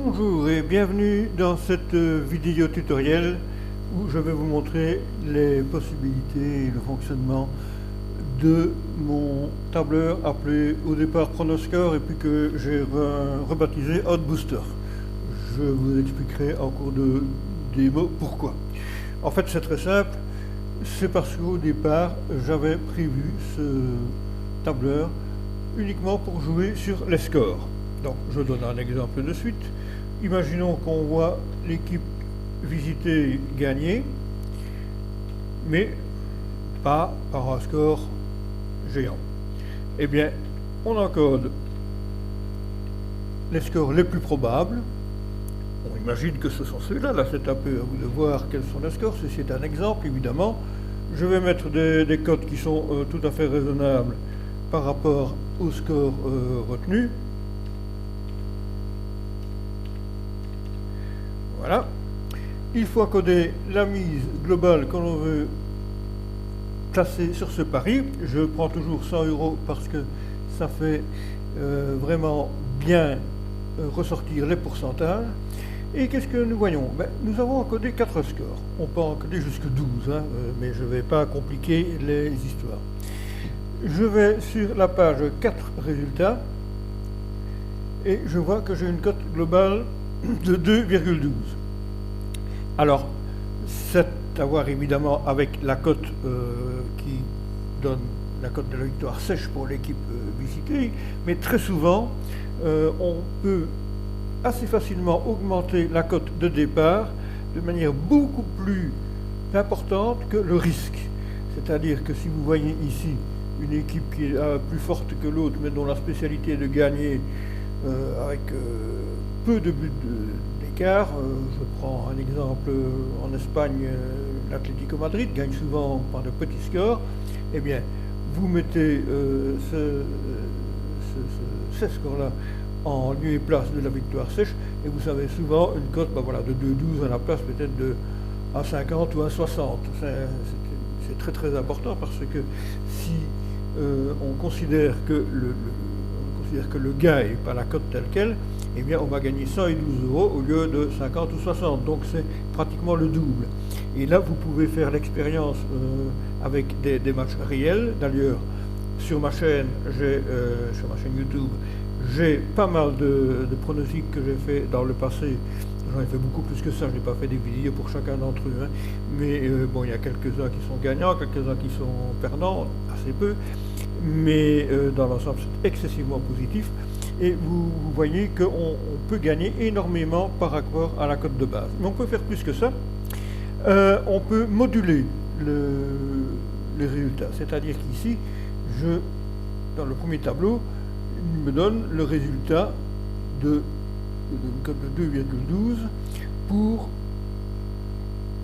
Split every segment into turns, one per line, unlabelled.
Bonjour et bienvenue dans cette vidéo tutoriel où je vais vous montrer les possibilités et le fonctionnement de mon tableur appelé au départ Chronoscore et puis que j'ai rebaptisé Hot Booster. Je vous expliquerai en cours de démo pourquoi. En fait c'est très simple, c'est parce qu'au départ j'avais prévu ce tableur uniquement pour jouer sur les scores. Donc je donne un exemple de suite. Imaginons qu'on voit l'équipe visitée gagner, mais pas par un score géant. Eh bien, on encode les scores les plus probables. On imagine que ce sont ceux-là. Là, c'est un peu à vous de voir quels sont les scores. Ceci est un exemple, évidemment. Je vais mettre des cotes qui sont tout à fait raisonnables par rapport au score retenu. Voilà. Il faut encoder la mise globale que l'on veut placer sur ce pari. Je prends toujours 100 € parce que ça fait vraiment bien ressortir les pourcentages. Et qu'est-ce que nous voyons? Nous avons encodé 4 scores. On peut encoder jusque 12, mais je ne vais pas compliquer les histoires. Je vais sur la page 4 résultats et je vois que j'ai une cote globale de 2,12. Alors, c'est à voir évidemment avec la cote qui donne la cote de la victoire sèche pour l'équipe visitée, mais très souvent, on peut assez facilement augmenter la cote de départ de manière beaucoup plus importante que le risque. C'est-à-dire que si vous voyez ici une équipe qui est plus forte que l'autre, mais dont la spécialité est de gagner avec peu de buts d'écart. Je prends un exemple en Espagne, l'Atlético Madrid gagne souvent par de petits scores. Eh bien, vous mettez ces scores-là en lieu et place de la victoire sèche, et vous avez souvent une cote de 2,12 à la place peut-être de 1,50 ou 1,60. C'est très très important parce que si on considère que le gain n'est pas la cote telle qu'elle, eh bien on va gagner 112 € au lieu de 50 ou 60, donc c'est pratiquement le double. Et là vous pouvez faire l'expérience avec des matchs réels. D'ailleurs sur ma chaîne YouTube, j'ai pas mal de pronostics que j'ai fait dans le passé. J'en ai fait beaucoup plus que ça, je n'ai pas fait des vidéos pour chacun d'entre eux, mais bon, il y a quelques-uns qui sont gagnants, quelques-uns qui sont perdants, assez peu, mais dans l'ensemble c'est excessivement positif, et vous voyez qu'on peut gagner énormément par rapport à la cote de base. Mais on peut faire plus que ça, on peut moduler les résultats, c'est-à-dire qu'ici, dans le premier tableau, il me donne le résultat de cote de 2,12 pour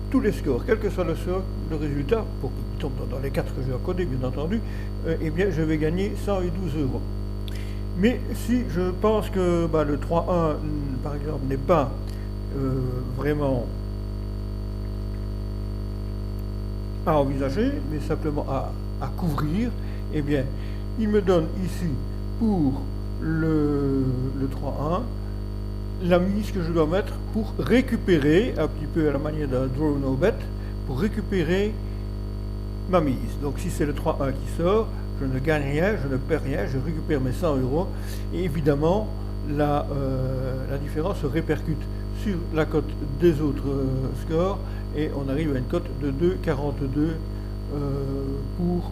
tous les scores, quel que soit le score, le résultat, pour qu'il tombe dans les 4 que j'ai encodés, bien entendu, eh bien je vais gagner 112 €. Mais si je pense que le 3-1, par exemple, n'est pas vraiment à envisager, mais simplement à couvrir, eh bien, il me donne ici, pour le 3-1, la mise que je dois mettre pour récupérer, un petit peu à la manière d'un draw no bet, pour récupérer ma mise. Donc si c'est le 3-1 qui sort, je ne gagne rien, je ne perds rien, je récupère mes 100 €, et évidemment la différence se répercute sur la cote des autres scores, et on arrive à une cote de 2,42 pour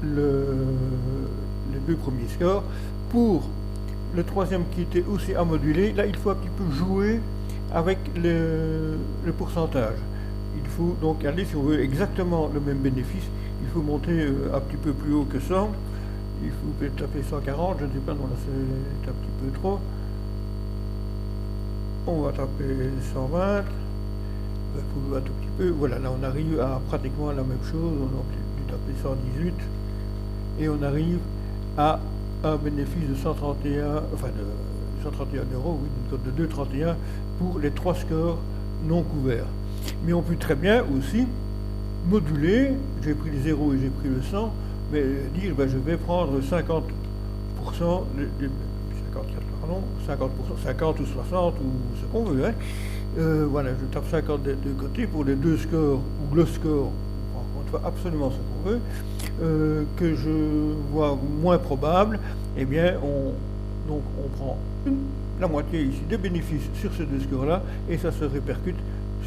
les deux premiers scores. Pour le troisième qui était aussi à moduler, là il faut un petit peu jouer avec le pourcentage. Il faut donc aller, si on veut exactement le même bénéfice, il faut monter un petit peu plus haut que 100. Il faut peut-être taper 140, je ne sais pas, non là c'est un petit peu trop. On va taper 120, il faut un tout petit peu, voilà, là on arrive à pratiquement la même chose, on a dû taper 118, et on arrive à un bénéfice de 131, enfin de 131 €, oui, une cote de 2,31 pour les 3 scores non couverts. Mais on peut très bien aussi moduler, j'ai pris le 0 et j'ai pris le 100, mais dire je vais prendre 50%, 54, pardon, 50%, 50 ou 60 ou ce qu'on veut. Hein. Voilà, je tape 50 des deux côtés pour les deux scores, ou le score, encore une fois, absolument ce qu'on veut, que je vois moins probable, eh bien, donc on prend la moitié ici des bénéfices sur ces deux scores-là, et ça se répercute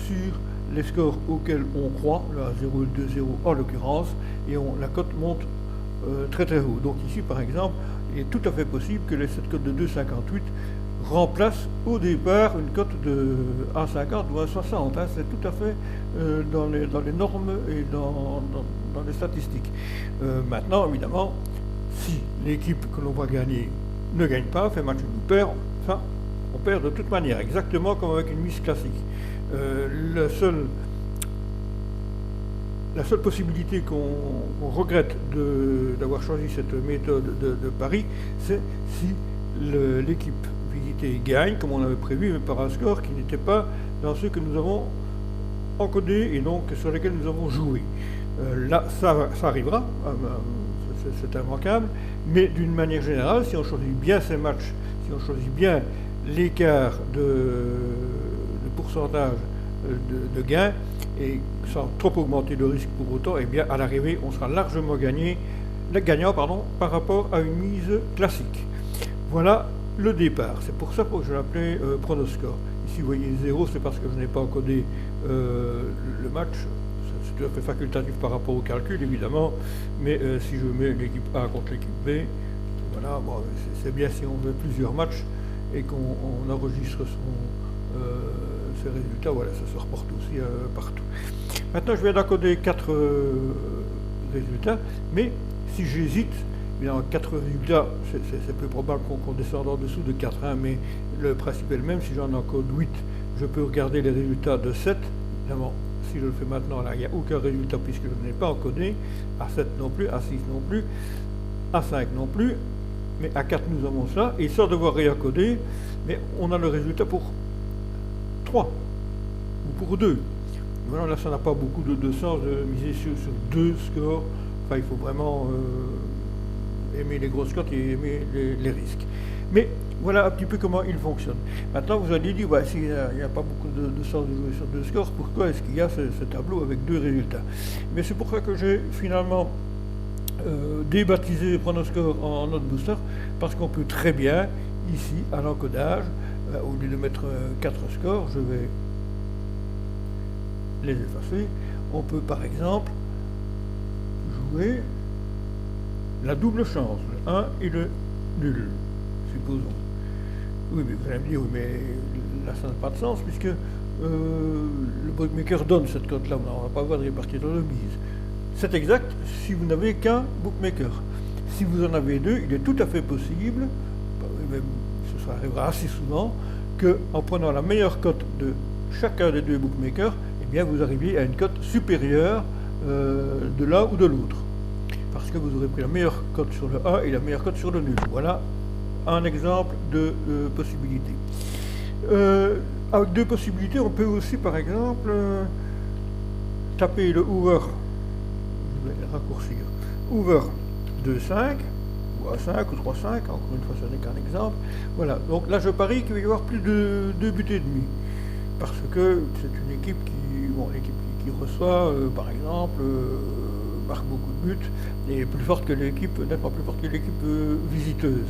sur les scores auxquels on croit, là 0 et 2, 0 en l'occurrence, et la cote monte très très haut. Donc ici par exemple, il est tout à fait possible que cette cote de 2,58 remplace au départ une cote de 1,50 ou 1,60. Hein. C'est tout à fait dans les normes et dans les statistiques. Maintenant, évidemment, si l'équipe que l'on va gagner ne gagne pas, fait match ou perd, enfin, on perd de toute manière, exactement comme avec une mise classique. La seule possibilité qu'on regrette d'avoir choisi cette méthode de pari, c'est si l'équipe visitée gagne, comme on avait prévu, mais par un score qui n'était pas dans ceux que nous avons encodés et donc sur lesquels nous avons joué. Là, ça arrivera, c'est immanquable, mais d'une manière générale, si on choisit bien ces matchs, si on choisit bien l'écart de pourcentage de gain, et sans trop augmenter le risque pour autant, et bien à l'arrivée, on sera largement gagnant par rapport à une mise classique. Voilà le départ. C'est pour ça que je l'appelais pronoscore. Ici, vous voyez 0, c'est parce que je n'ai pas encodé le match. C'est tout à fait facultatif par rapport au calcul, évidemment, mais si je mets l'équipe A contre l'équipe B, voilà, bon, c'est bien si on veut plusieurs matchs et qu'on enregistre ses résultats, voilà, ça se reporte aussi partout. Maintenant, je viens d'encoder 4 résultats, mais si j'hésite, évidemment, 4 résultats, c'est peu probable qu'on descende en dessous de 4, hein, mais le principe est le même. Si j'en encode 8, je peux regarder les résultats de 7. Évidemment, si je le fais maintenant, là, il n'y a aucun résultat puisque je n'ai pas encodé, à 7 non plus, à 6 non plus, à 5 non plus, mais à 4 nous avons ça, et sans devoir réencoder, mais on a le résultat pour 3, ou pour 2. Voilà, là, ça n'a pas beaucoup de sens de miser sur 2 scores. Enfin, il faut vraiment aimer les grosses cotes et aimer les risques. Mais voilà un petit peu comment il fonctionne. Maintenant, vous allez dire, s'il n'y a pas beaucoup de sens de jouer sur 2 scores, pourquoi est-ce qu'il y a ce tableau avec 2 résultats? Mais c'est pour ça que j'ai finalement débaptisé Pronoscore en note booster, parce qu'on peut très bien, ici, à l'encodage, au lieu de mettre 4 scores, je vais les effacer. On peut par exemple jouer la double chance, le 1 et le nul, supposons. Oui, mais vous allez me dire, oui, mais là ça n'a pas de sens, puisque le bookmaker donne cette cote-là, on n'a pas besoin de répartir de mise. C'est exact si vous n'avez qu'un bookmaker. Si vous en avez 2, il est tout à fait possible, même ça arrivera assez souvent, qu'en prenant la meilleure cote de chacun des 2 bookmakers, eh bien vous arriviez à une cote supérieure de l'un ou de l'autre. Parce que vous aurez pris la meilleure cote sur le 1 et la meilleure cote sur le nul. Voilà un exemple de possibilité. Avec 2 possibilités, on peut aussi par exemple taper le over, je vais raccourcir, over 2,5 ou à 5 ou 3,5, encore une fois ce n'est qu'un exemple. Voilà, donc là je parie qu'il va y avoir plus de 2 buts et demi. Parce que c'est une équipe qui reçoit, par exemple, marque beaucoup de buts et est plus forte que l'équipe, nettement plus forte que l'équipe visiteuse.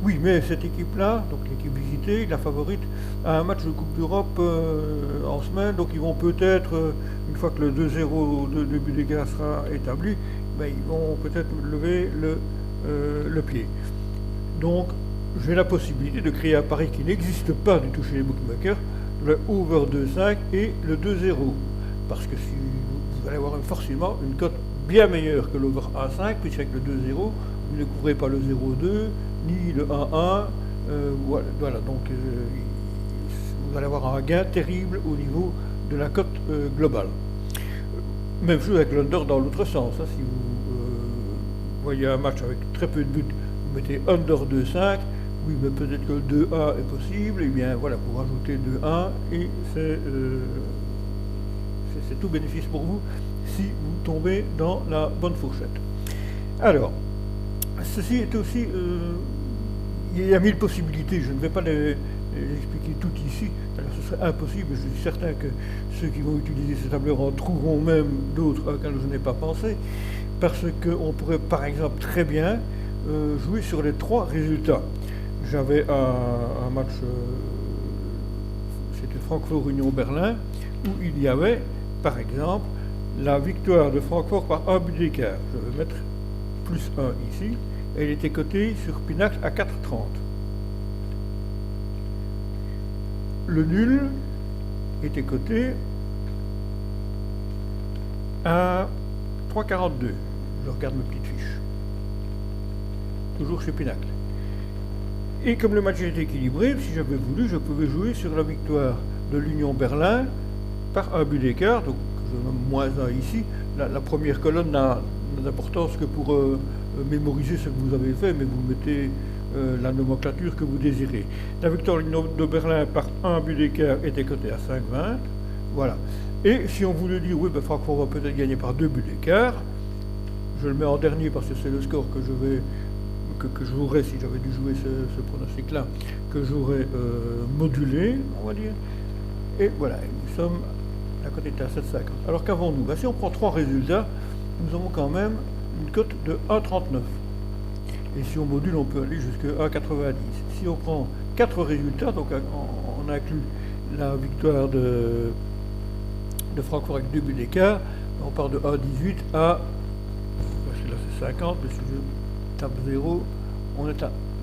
Oui, mais cette équipe-là, donc l'équipe visitée, la favorite, a un match de Coupe d'Europe en semaine, donc ils vont peut-être, une fois que le 2-0 de but d'égal sera établi, ben, ils vont peut-être lever le pied. Donc, j'ai la possibilité de créer un pari qui n'existe pas du tout chez les bookmakers, le over 2,5 et le 2-0. Parce que si vous allez avoir forcément une cote bien meilleure que l'over 1,5, puisqu'avec le 2-0, vous ne couvrez pas le 0,2, ni le 1-1. Voilà, donc vous allez avoir un gain terrible au niveau de la cote globale. Même chose avec l'under dans l'autre sens. Hein, si vous voyez un match avec très peu de buts, vous mettez under 2,5. Oui, mais peut-être que le 2-1 est possible, et bien voilà, vous rajoutez 2-1, et c'est tout bénéfice pour vous si vous tombez dans la bonne fourchette. Alors, ceci est aussi, il y a 1000 possibilités, je ne vais pas les expliquer toutes ici, alors ce serait impossible, je suis certain que ceux qui vont utiliser ces tableurs en trouveront même d'autres auxquels je n'ai pas pensé, parce qu'on pourrait par exemple très bien jouer sur les 3 résultats. J'avais un match, c'était Francfort-Union-Berlin, où il y avait par exemple la victoire de Francfort par 1 but d'écart. Je vais mettre plus 1 ici. Elle était cotée sur Pinacle à 4,30. Le nul était coté à 3,42. Je regarde mes petites fiches. Toujours chez Pinacle. Et comme le match était équilibré, si j'avais voulu, je pouvais jouer sur la victoire de l'Union Berlin par 1 but d'écart. Donc je mets moins 1 ici. La première colonne n'a d'importance que pour mémoriser ce que vous avez fait, mais vous mettez la nomenclature que vous désirez. La victoire de Berlin par 1 but d'écart était cotée à 5,20. Voilà. Et si on voulait dire, oui, ben Francfort va peut-être gagner par 2 buts d'écart, je le mets en dernier parce que c'est le score que je jouerais, si j'avais dû jouer ce pronostic-là, que j'aurais modulé, on va dire. Et voilà, nous sommes, la cote était à 7,50. Alors qu'avons-nous? Ben, si on prend 3 résultats, nous avons quand même une cote de 1,39. Et si on module, on peut aller jusqu'à 1,90. Si on prend 4 résultats, donc on inclut la victoire de Francfort avec 2 buts d'écart, on part de 1,18 à, là c'est 50, mais si je tape 0, on est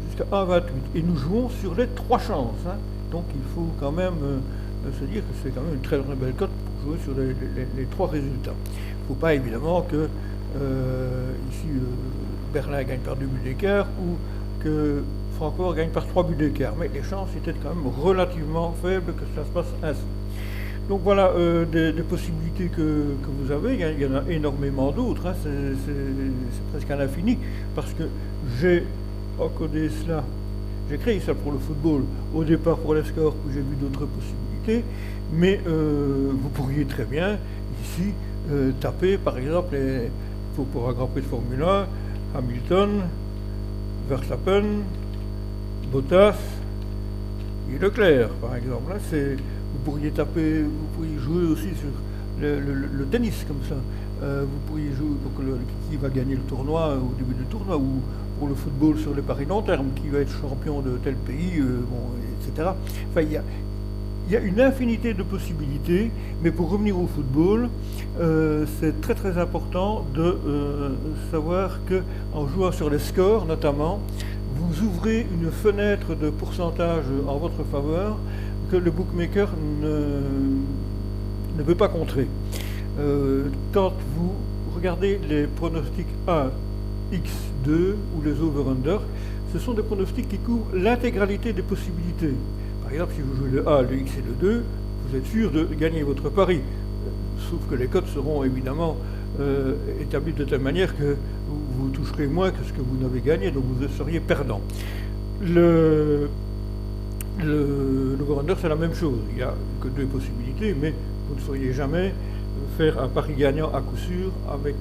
jusqu'à 1,28. Et nous jouons sur les 3 chances. Hein. Donc il faut quand même se dire que c'est quand même une très belle cote pour jouer sur les 3 résultats. Il ne faut pas évidemment que ici Berlin gagne par 2 buts d'écart ou que Francfort gagne par 3 buts d'écart. Mais les chances étaient quand même relativement faibles que ça se passe ainsi. Donc voilà des possibilités que vous avez. Il y en a énormément d'autres. Hein. C'est presque à l'infini parce que j'ai encodé cela. J'ai créé ça pour le football au départ pour les scores où j'ai vu d'autres possibilités. Mais vous pourriez très bien ici taper par exemple pour un Grand Prix de Formule 1, Hamilton, Verstappen, Bottas et Leclerc par exemple. Là, vous pourriez taper, vous pourriez jouer aussi sur le tennis comme ça. Vous pourriez jouer pour qui va gagner le tournoi au début du tournoi, ou pour le football sur les paris long terme, qui va être champion de tel pays, etc. Enfin, il y a une infinité de possibilités, mais pour revenir au football, c'est très très important de savoir qu'en jouant sur les scores notamment, vous ouvrez une fenêtre de pourcentage en votre faveur que le bookmaker ne veut pas contrer. Quand vous regardez les pronostics 1, X2 ou les over-under, ce sont des pronostics qui couvrent l'intégralité des possibilités. Par exemple, si vous jouez le A, le X et le 2, vous êtes sûr de gagner votre pari. Sauf que les cotes seront évidemment établies de telle manière que vous toucherez moins que ce que vous n'avez gagné, donc vous seriez perdant. Le over-under, c'est la même chose. Il n'y a que 2 possibilités, mais vous ne sauriez jamais faire un pari gagnant à coup sûr avec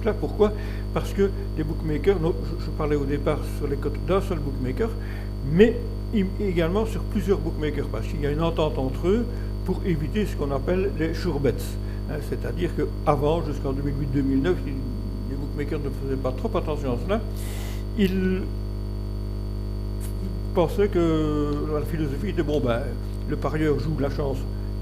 cela. Pourquoi? Parce que les bookmakers, je parlais au départ sur les cotes d'un seul bookmaker, mais également sur plusieurs bookmakers, parce qu'il y a une entente entre eux pour éviter ce qu'on appelle les sure bets. Hein, c'est-à-dire qu'avant, jusqu'en 2008-2009, les bookmakers ne faisaient pas trop attention à cela. Ils pensaient que la philosophie était, bon, ben, le parieur joue la chance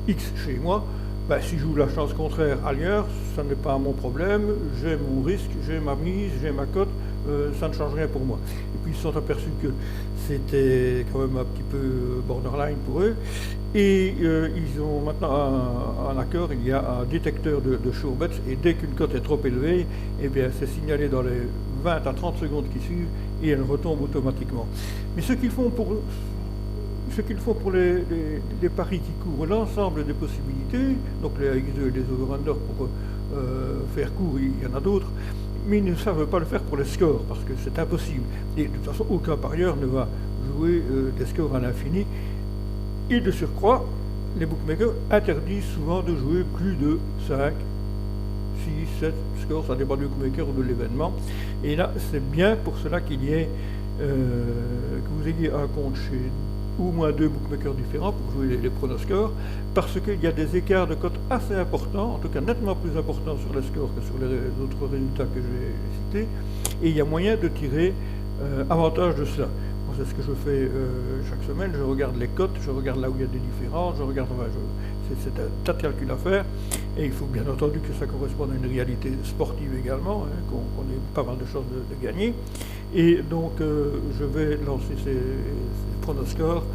X chez moi, ben, s'il joue la chance contraire ailleurs, ça n'est pas mon problème, j'ai mon risque, j'ai ma mise, j'ai ma cote, ça ne change rien pour moi. Et puis ils se sont aperçus que c'était quand même un petit peu borderline pour eux, et ils ont maintenant un accord, il y a un détecteur de sure bets, et dès qu'une cote est trop élevée, eh bien c'est signalé dans les 20 à 30 secondes qui suivent, et elle retombe automatiquement. Mais ce qu'ils font pour les paris qui couvrent l'ensemble des possibilités, donc les X2 et les over-under pour faire court, il y en a d'autres, mais ils ne savent pas le faire pour les scores, parce que c'est impossible. Et de toute façon, aucun parieur ne va jouer des scores à l'infini. Et de surcroît, les bookmakers interdisent souvent de jouer plus de 5, 6, 7 scores, ça dépend du bookmaker ou de l'événement. Et là, c'est bien pour cela qu'il y ait que vous ayez un compte chez au moins 2 bookmakers différents pour jouer les pronoscores, parce qu'il y a des écarts de cote assez importants, en tout cas nettement plus importants sur les scores que sur les autres résultats que j'ai cités, et il y a moyen de tirer avantage de cela. Bon, c'est ce que je fais chaque semaine, je regarde les cotes, je regarde là où il y a des différences, je regarde, c'est un tas de calculs à faire, et il faut bien entendu que ça corresponde à une réalité sportive également, hein, qu'on ait pas mal de chances de gagner. Et donc je vais lancer ces pronoscores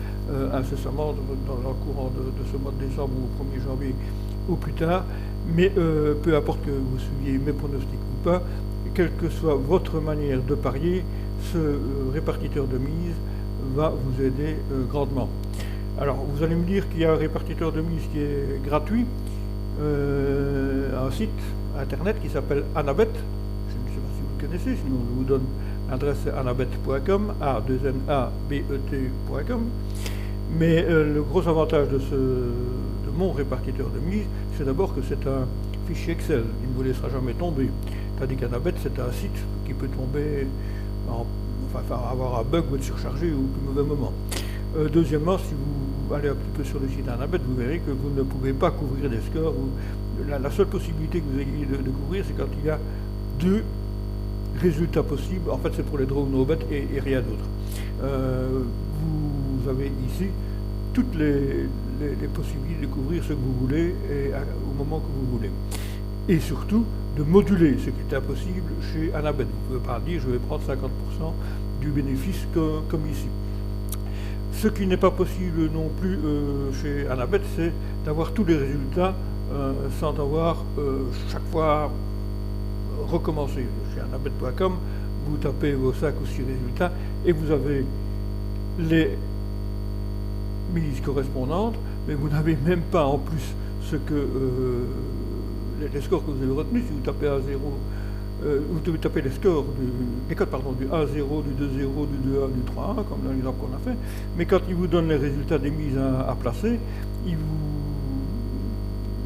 incessamment dans le courant de ce mois de décembre ou au 1er janvier ou plus tard, mais peu importe que vous suiviez mes pronostics ou pas, quelle que soit votre manière de parier, ce répartiteur de mise va vous aider grandement. Alors vous allez me dire qu'il y a un répartiteur de mise qui est gratuit, un site internet qui s'appelle Anabet. Je ne sais pas si vous le connaissez, sinon je vous donne l'adresse anabet.com, a2nabet.com. Mais le gros avantage de mon répartiteur de mise, c'est d'abord que c'est un fichier Excel, il ne vous laissera jamais tomber. Tandis qu'Anabet, c'est un site qui peut tomber, avoir un bug ou être surchargé au plus mauvais moment. Deuxièmement, si vous allez un petit peu sur le site d'Anabet, vous verrez que vous ne pouvez pas couvrir des scores. La seule possibilité que vous ayez de couvrir, c'est quand il y a 2 résultats possibles. En fait, c'est pour les draw no bet et rien d'autre. Vous avez ici toutes les possibilités de couvrir ce que vous voulez et au moment que vous voulez. Et surtout, de moduler, ce qui est impossible chez Anabet. Vous ne pouvez pas dire je vais prendre 50% du bénéfice comme ici. Ce qui n'est pas possible non plus chez Anabet, c'est d'avoir tous les résultats sans avoir chaque fois recommencer. Chez anabet.com, vous tapez vos 5 ou 6 résultats et vous avez les mises correspondantes, mais vous n'avez même pas en plus ce que les scores que vous avez retenus. Si vous tapez A0, vous devez taper les scores, les codes du A0, du 2-0, du 2-1, du 3-1, comme dans l'exemple qu'on a fait, mais quand il vous donne les résultats des mises à placer, vous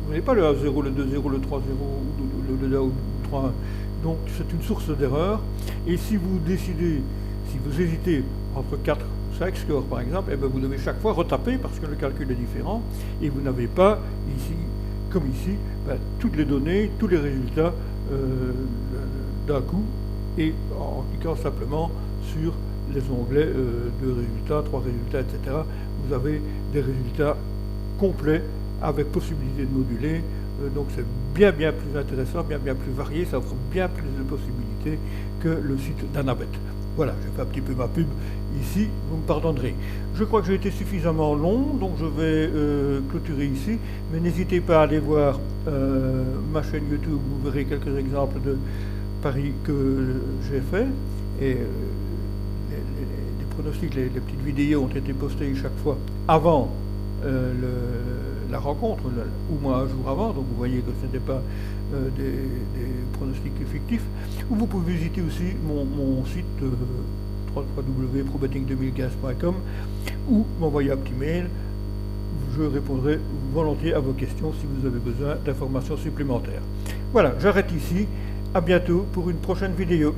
n'avez pas le A0, le 2-0, le 3-0, le 2-1 ou le 3-1. Donc c'est une source d'erreur, et si vous décidez, si vous hésitez entre 4 ou 5 scores par exemple, eh bien vous devez chaque fois retaper parce que le calcul est différent, et vous n'avez pas ici, comme ici, toutes les données, tous les résultats d'un coup, et en cliquant simplement sur les onglets 2 résultats, 3 résultats, etc. Vous avez des résultats complets avec possibilité de moduler. Donc c'est bien plus intéressant, bien plus varié, ça offre bien plus de possibilités que le site d'Anabet. Voilà, j'ai fait un petit peu ma pub ici, vous me pardonnerez. Je crois que j'ai été suffisamment long, donc je vais clôturer ici, mais n'hésitez pas à aller voir ma chaîne YouTube, vous verrez quelques exemples de paris que j'ai fait, et les pronostics, les petites vidéos ont été postées chaque fois avant la rencontre, au moins un jour avant, donc vous voyez que ce n'était pas des pronostics fictifs. Ou vous pouvez visiter aussi mon site www.probetting2015.com ou m'envoyer un petit mail. Je répondrai volontiers à vos questions si vous avez besoin d'informations supplémentaires. Voilà, j'arrête ici. À bientôt pour une prochaine vidéo.